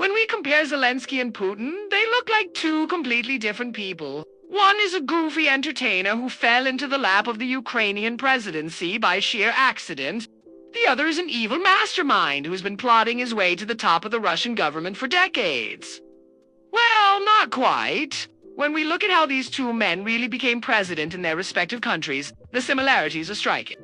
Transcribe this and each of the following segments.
When we compare Zelensky and Putin, they look like two completely different people. One is a goofy entertainer who fell into the lap of the Ukrainian presidency by sheer accident. The other is an evil mastermind who's been plotting his way to the top of the Russian government for decades. Well, not quite. When we look at how these two men really became president in their respective countries, the similarities are striking.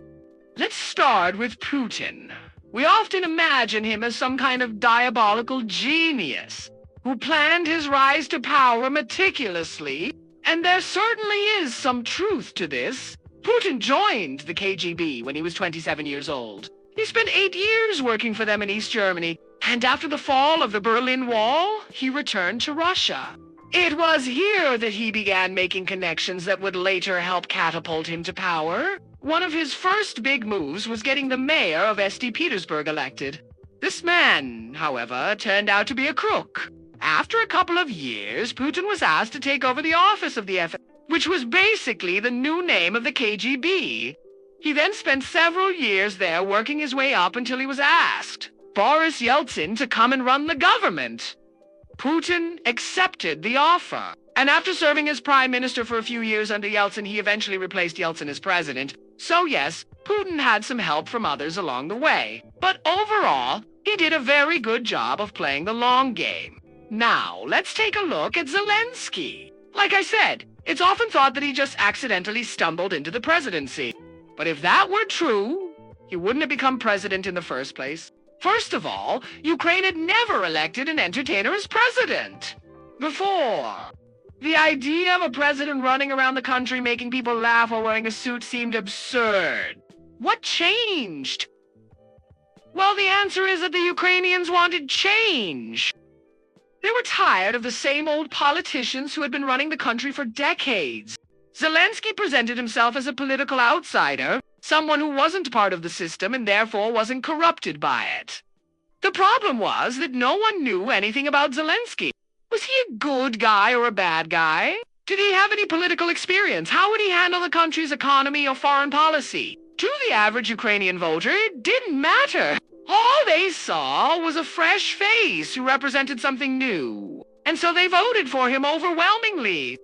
Let's start with Putin. We often imagine him as some kind of diabolical genius who planned his rise to power meticulously, and there certainly is some truth to this. Putin joined the KGB when he was 27 years old. He spent 8 years working for them in East Germany, and after the fall of the Berlin Wall, he returned to Russia. It was here that he began making connections that would later help catapult him to power. One of his first big moves was getting the mayor of St. Petersburg elected. This man, however, turned out to be a crook. After a couple of years, Putin was asked to take over the office of the which was basically the new name of the KGB. He then spent several years there working his way up until he was asked, Boris Yeltsin, to come and run the government. Putin accepted the offer, and after serving as prime minister for a few years under Yeltsin, he eventually replaced Yeltsin as president. So yes, Putin had some help from others along the way, but overall, he did a very good job of playing the long game. Now, let's take a look at Zelenskyy. Like I said, it's often thought that he just accidentally stumbled into the presidency. But if that were true, he wouldn't have become president in the first place. First of all, Ukraine had never elected an entertainer as president before. The idea of a president running around the country making people laugh while wearing a suit seemed absurd. What changed? Well, the answer is that the Ukrainians wanted change. They were tired of the same old politicians who had been running the country for decades. Zelenskyy presented himself as a political outsider, someone who wasn't part of the system and therefore wasn't corrupted by it. The problem was that no one knew anything about Zelenskyy. Was he a good guy or a bad guy? Did he have any political experience? How would he handle the country's economy or foreign policy? To the average Ukrainian voter, it didn't matter. All they saw was a fresh face who represented something new. And so they voted for him overwhelmingly.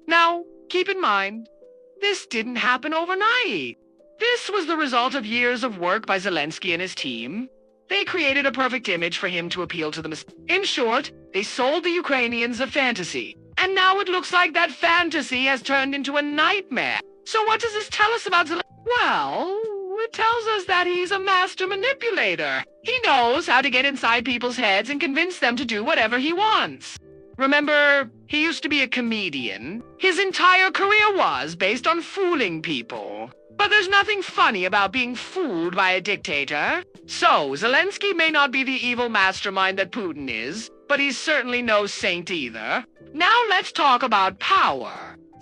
Now, keep in mind, this didn't happen overnight. This was the result of years of work by Zelenskyy and his team. They created a perfect image for him to appeal to them. In short, they sold the Ukrainians a fantasy. And now it looks like that fantasy has turned into a nightmare. So what does this tell us about Zelenskyy? Well, it tells us that he's a master manipulator. He knows how to get inside people's heads and convince them to do whatever he wants. Remember, he used to be a comedian. His entire career was based on fooling people. But there's nothing funny about being fooled by a dictator. So, Zelenskyy may not be the evil mastermind that Putin is, but he's certainly no saint either. Now let's talk about power.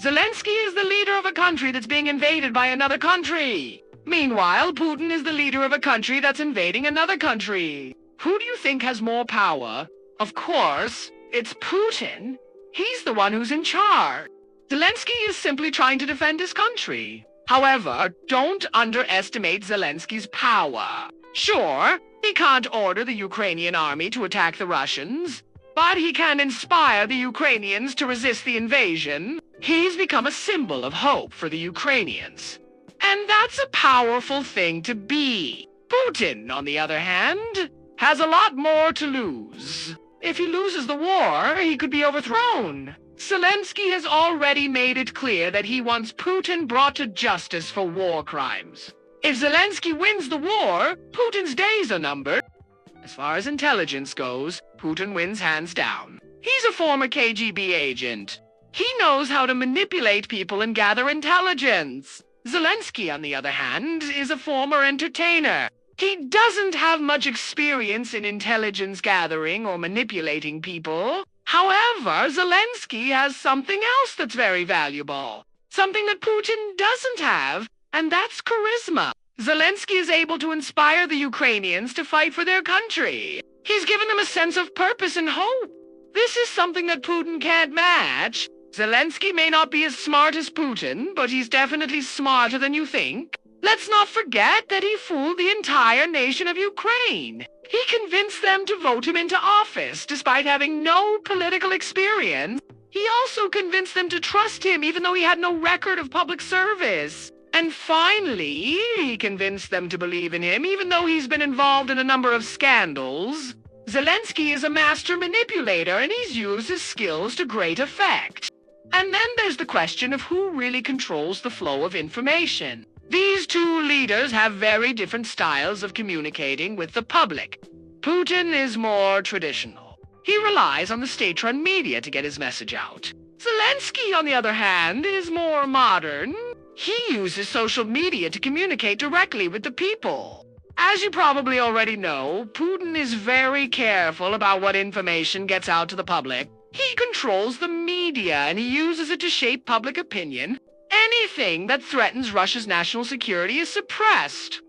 Zelenskyy is the leader of a country that's being invaded by another country. Meanwhile, Putin is the leader of a country that's invading another country. Who do you think has more power? Of course, it's Putin. He's the one who's in charge. Zelenskyy is simply trying to defend his country. However, don't underestimate Zelenskyy's power. Sure, he can't order the Ukrainian army to attack the Russians, but he can inspire the Ukrainians to resist the invasion. He's become a symbol of hope for the Ukrainians. And that's a powerful thing to be. Putin, on the other hand, has a lot more to lose. If he loses the war, he could be overthrown. Zelenskyy has already made it clear that he wants Putin brought to justice for war crimes. If Zelenskyy wins the war, Putin's days are numbered. As far as intelligence goes, Putin wins hands down. He's a former KGB agent. He knows how to manipulate people and gather intelligence. Zelenskyy, on the other hand, is a former entertainer. He doesn't have much experience in intelligence gathering or manipulating people. However, Zelenskyy has something else that's very valuable. Something that Putin doesn't have, and that's charisma. Zelenskyy is able to inspire the Ukrainians to fight for their country. He's given them a sense of purpose and hope. This is something that Putin can't match. Zelenskyy may not be as smart as Putin, but he's definitely smarter than you think. Let's not forget that he fooled the entire nation of Ukraine. He convinced them to vote him into office despite having no political experience. He also convinced them to trust him even though he had no record of public service. And finally, he convinced them to believe in him even though he's been involved in a number of scandals. Zelenskyy is a master manipulator and he's used his skills to great effect. And then there's the question of who really controls the flow of information. These two leaders have very different styles of communicating with the public. Putin is more traditional. He relies on the state-run media to get his message out. Zelenskyy, on the other hand, is more modern. He uses social media to communicate directly with the people. As you probably already know, Putin is very careful about what information gets out to the public. He controls the media and he uses it to shape public opinion. Anything that threatens Russia's national security is suppressed.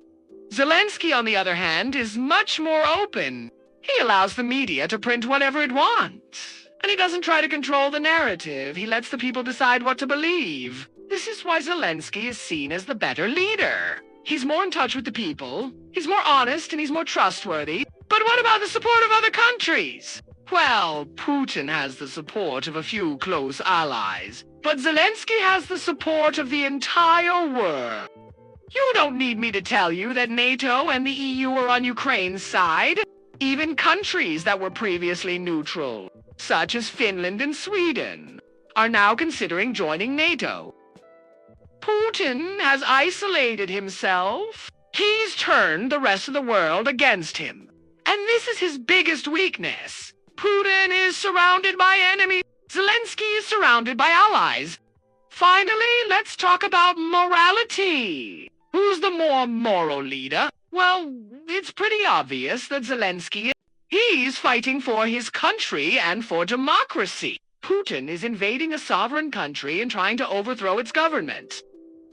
Zelenskyy, on the other hand, is much more open. He allows the media to print whatever it wants. And he doesn't try to control the narrative. He lets the people decide what to believe. This is why Zelenskyy is seen as the better leader. He's more in touch with the people, he's more honest, and he's more trustworthy. But what about the support of other countries? Well, Putin has the support of a few close allies, but Zelenskyy has the support of the entire world. You don't need me to tell you that NATO and the EU are on Ukraine's side. Even countries that were previously neutral, such as Finland and Sweden, are now considering joining NATO. Putin has isolated himself. He's turned the rest of the world against him. And this is his biggest weakness. Putin is surrounded by enemies. Zelenskyy is surrounded by allies. Finally, let's talk about morality. Who's the more moral leader? Well, it's pretty obvious that Zelenskyy, he's fighting for his country and for democracy. Putin is invading a sovereign country and trying to overthrow its government.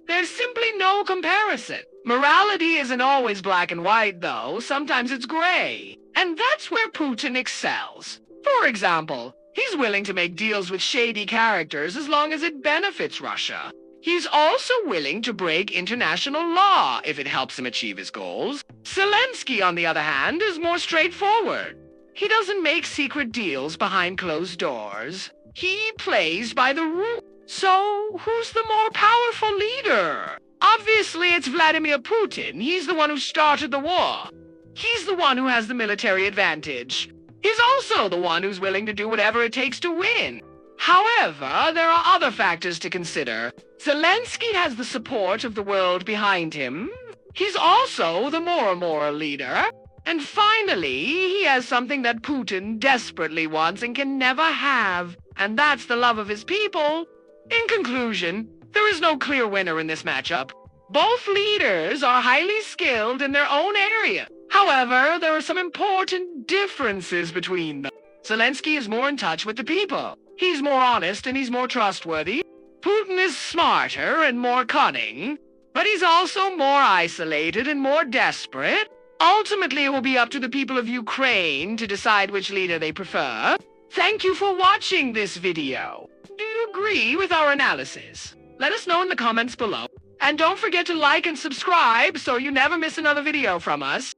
There's simply no comparison. Morality isn't always black and white, though. Sometimes it's gray. And that's where Putin excels. For example, he's willing to make deals with shady characters as long as it benefits Russia. He's also willing to break international law if it helps him achieve his goals. Zelenskyy, on the other hand, is more straightforward. He doesn't make secret deals behind closed doors. He plays by the rules. So, who's the more powerful leader? Obviously, it's Vladimir Putin. He's the one who started the war. He's the one who has the military advantage. He's also the one who's willing to do whatever it takes to win. However, there are other factors to consider. Zelenskyy has the support of the world behind him. He's also the more moral leader. And finally, he has something that Putin desperately wants and can never have, and that's the love of his people. In conclusion, there is no clear winner in this matchup. Both leaders are highly skilled in their own area. However, there are some important differences between them. Zelenskyy is more in touch with the people. He's more honest and he's more trustworthy. Putin is smarter and more cunning, but he's also more isolated and more desperate. Ultimately, it will be up to the people of Ukraine to decide which leader they prefer. Thank you for watching this video. Do you agree with our analysis? Let us know in the comments below. And don't forget to like and subscribe so you never miss another video from us.